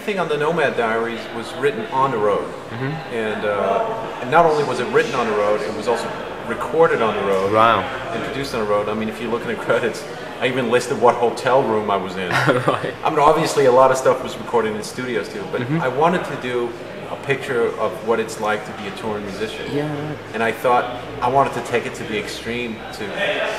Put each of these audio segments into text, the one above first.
everything on the Nomad Diaries was written on the road, and not only was it written on the road, it was also recorded on the road, and produced on the road. I mean, if you look in the credits, I even listed what hotel room I was in. Right. I mean, obviously a lot of stuff was recorded in studios too, but I wanted to do a picture of what it's like to be a touring musician. Yeah, right. And I thought I wanted to take it to the extreme, to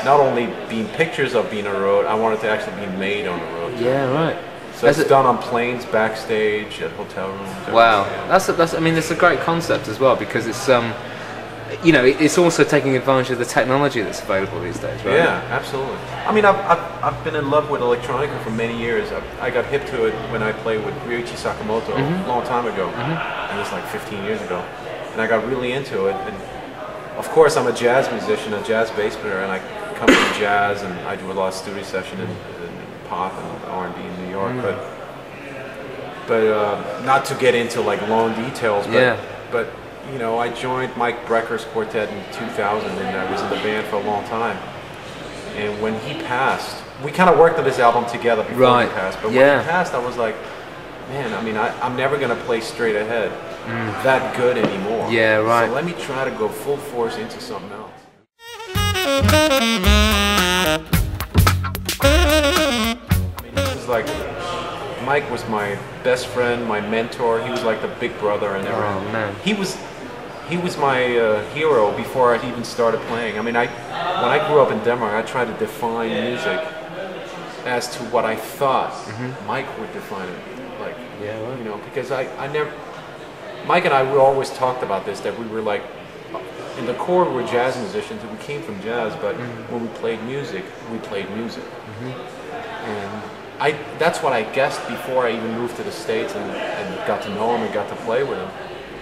not only being pictures of being on the road, I wanted to actually be made on the road. Yeah, right. So it's done on planes, backstage, at hotel rooms. Wow, that's. I mean, it's a great concept as well, because it's you know, it's also taking advantage of the technology that's available these days, right? Yeah, absolutely. I mean, I've been in love with electronica for many years. I got hip to it when I played with Ryuichi Sakamoto a long time ago. It was like 15 years ago. And I got really into it. And of course, I'm a jazz musician, a jazz bass player, and I come from jazz, and I do a lot of studio session in pop and R&B in New York. But not to get into like long details, but you know, I joined Mike Brecker's quartet in 2000, and I was in the band for a long time. And when he passed, we kind of worked on this album together before he passed. But when he passed, I was like, man, I mean, I'm never going to play straight ahead that good anymore. Yeah, right. So let me try to go full force into something else. I mean, it was like, Mike was my best friend, my mentor. He was like the big brother and everything. Oh, man. He was my hero before I even started playing. I mean, when I grew up in Denmark, I tried to define music as to what I thought Mike would define it. Like, you know, because I never, Mike and I, we always talked about this, that we were like, in the core we were jazz musicians, and we came from jazz, but when we played music, we played music. And that's what I guessed before I even moved to the States and got to know him and got to play with him.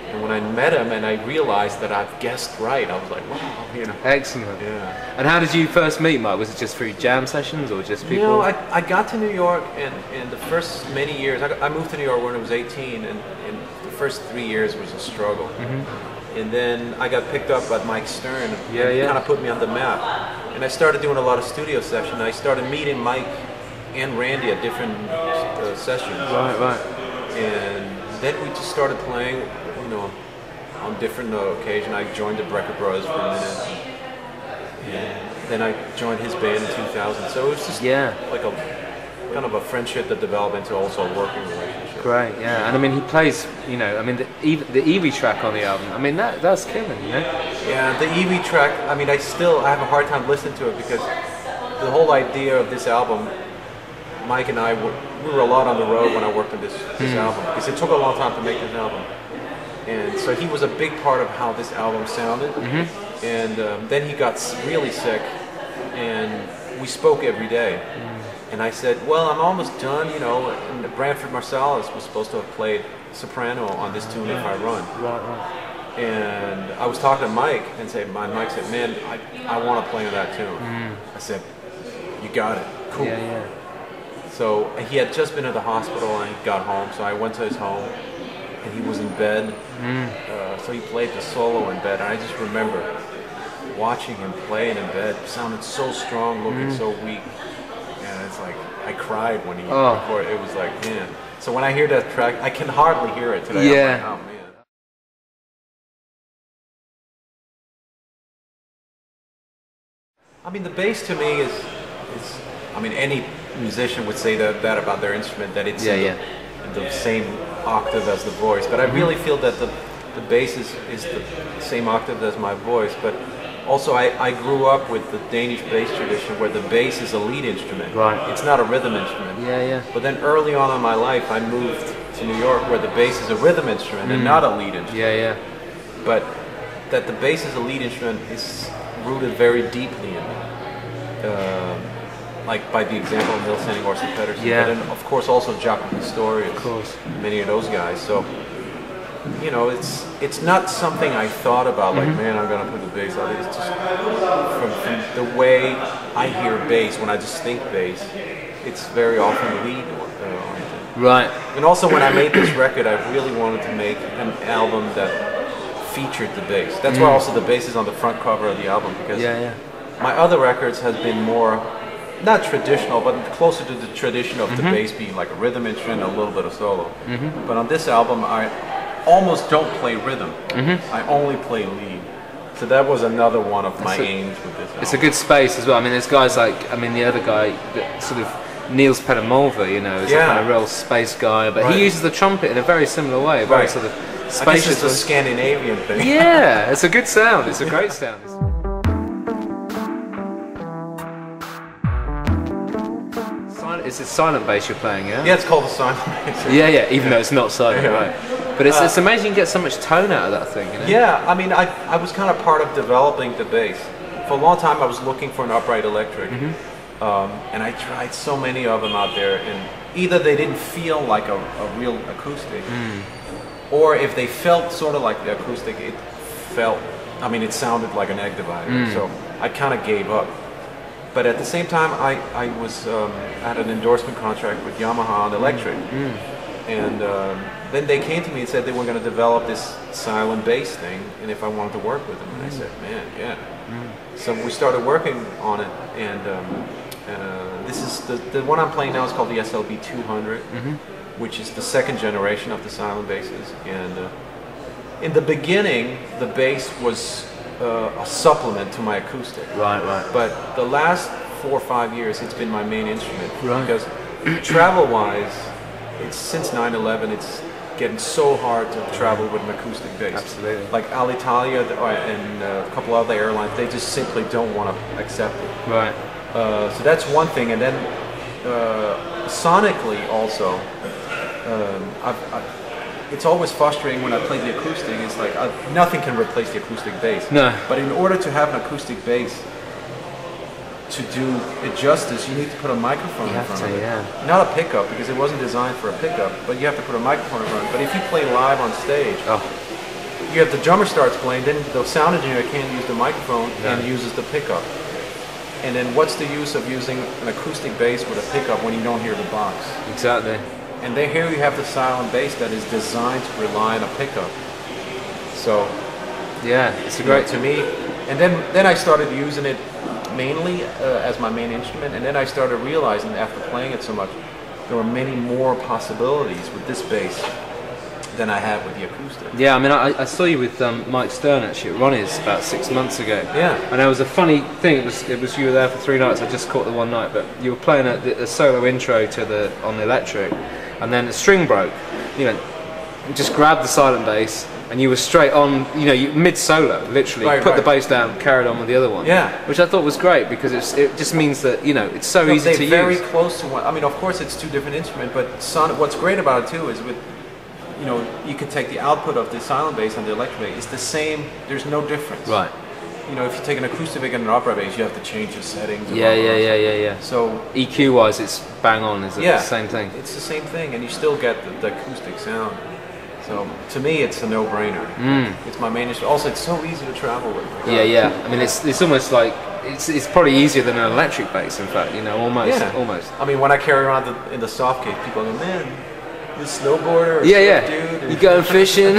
And when I met him and I realized that I've guessed right, I was like, wow, you know. Excellent. Yeah. And how did you first meet Mike? Was it just through jam sessions or just people? You know, I got to New York, and the first many years, I moved to New York when I was 18, and the first 3 years was a struggle. And then I got picked up by Mike Stern, and he kind of put me on the map. And I started doing a lot of studio sessions. I started meeting Mike and Randy at different sessions. Right. And then we just started playing, you know, on different occasions. I joined the Brecker Brothers for a minute, and then I joined his band in 2000. So it was just like a kind of a friendship that developed into also a working relationship. Great, yeah. And I mean, he plays, you know, I mean, the Evie track on the album, I mean, that's killing, you know? Yeah, the Evie track, I mean, I have a hard time listening to it, because the whole idea of this album, Mike and I, we were a lot on the road when I worked on this album, because it took a long time to make this album. And so he was a big part of how this album sounded. And then he got really sick, and we spoke every day. And I said, well, I'm almost done, you know, and Branford Marsalis was supposed to have played soprano on this tune If I Run. Right. And I was talking to Mike, and Mike said, man, I want to play on that tune. I said, you got it, cool. Yeah. So he had just been at the hospital, and he got home, so I went to his home, and he was in bed. So he played the solo in bed, and I just remember watching him playing in bed. He sounded so strong, looking so weak. And it's like, I cried when he recorded. It was like, man. So when I hear that track, I can hardly hear it today. Yeah. I'm like, oh, man. I mean, the bass to me is I mean, any musician would say that about their instrument, that it's in the same octave as the voice. But I really feel that the bass is the same octave as my voice. But also, I grew up with the Danish bass tradition, where the bass is a lead instrument. Right. It's not a rhythm instrument. Yeah. But then early on in my life, I moved to New York, where the bass is a rhythm instrument and not a lead instrument. Yeah. But that the bass is a lead instrument is rooted very deeply in me. Like by the example of Nils Henning Orson Pedersen, but then of course also Jacob Pistorius, of course, many of those guys. So, you know, it's not something I thought about, like, man, I'm gonna put the bass on. It's just from the way I hear bass, when I just think bass, it's very often lead oriented. Right. And also when I made this record, I really wanted to make an album that featured the bass. That's why also the bass is on the front cover of the album, because my other records has been more not traditional, but closer to the tradition of the bass being like a rhythm instrument, a little bit of solo. But on this album, I almost don't play rhythm. I only play lead. So that was another one of my aims with this album. It's a good space as well. I mean, there's guys like, I mean, the other guy that sort of Niels Petter-Mulver, you know, is a kind of real space guy, but he uses the trumpet in a very similar way, very sort of spacious. I guess it's a Scandinavian thing. Yeah, it's a good sound. It's a great sound. It's a silent bass you're playing, yeah? Yeah, it's called the silent bass. Yeah, even though it's not silent, right? But it's amazing you can get so much tone out of that thing, you know? Yeah, I mean, I was kind of part of developing the bass. For a long time, I was looking for an upright electric, and I tried so many of them out there, and either they didn't feel like a real acoustic, or if they felt sort of like the acoustic, it felt, I mean, it sounded like an egg divider, so I kind of gave up. But at the same time, I was had an endorsement contract with Yamaha on electric, and then they came to me and said they were going to develop this silent bass thing, and if I wanted to work with them, and I said, man, yeah. So we started working on it, and this is the one I'm playing now is called the SLB 200, which is the second generation of the silent basses. And in the beginning, the bass was a supplement to my acoustic. Right. But the last 4 or 5 years, it's been my main instrument. Because travel-wise, it's since 9/11, it's getting so hard to travel with an acoustic bass. Absolutely. Like Alitalia and a couple other airlines, they just simply don't want to accept it. Right. So that's one thing. And then sonically also, it's always frustrating when I play the acoustic. It's like nothing can replace the acoustic bass. No. But in order to have an acoustic bass, to do it justice, you need to put a microphone in front of it. Not a pickup, because it wasn't designed for a pickup, but you have to put a microphone in front of it. But if you play live on stage, you have the drummer starts playing, then the sound engineer can't use the microphone and uses the pickup. And then what's the use of using an acoustic bass with a pickup when you don't hear the box? Exactly. And then here you have the silent bass that is designed to rely on a pickup. So, yeah, it's a great to me. And then I started using it mainly as my main instrument, and then I started realizing after playing it so much, there were many more possibilities with this bass than I had with the acoustic. Yeah, I mean, I saw you with Mike Stern actually at Ronnie's about 6 months ago. Yeah. And it was a funny thing. It was you were there for 3 nights. I just caught the one night, but you were playing a solo intro to on the electric, and then the string broke. You know, you just grabbed the silent bass, and you were straight on. You know, mid solo, literally put the bass down, carried on with the other one. Yeah. Which I thought was great because it just means that it's so easy to use. They're very close to one. I mean, of course, it's 2 different instruments, but what's great about it too is with. You can take the output of the silent bass and the electric bass. It's the same. There's no difference. Right. If you take an acoustic and an opera bass, you have to change the settings. Yeah. So EQ-wise, it's bang on. Is it the same thing? It's the same thing, and you still get the acoustic sound. So to me, it's a no-brainer. It's my main instrument. Also, it's so easy to travel with. Yeah. I mean, it's almost like it's probably easier than an electric bass. In fact, almost. Yeah. Almost. I mean, when I carry around in the soft case, people go, man. The snowboarder, dude. You going fishing?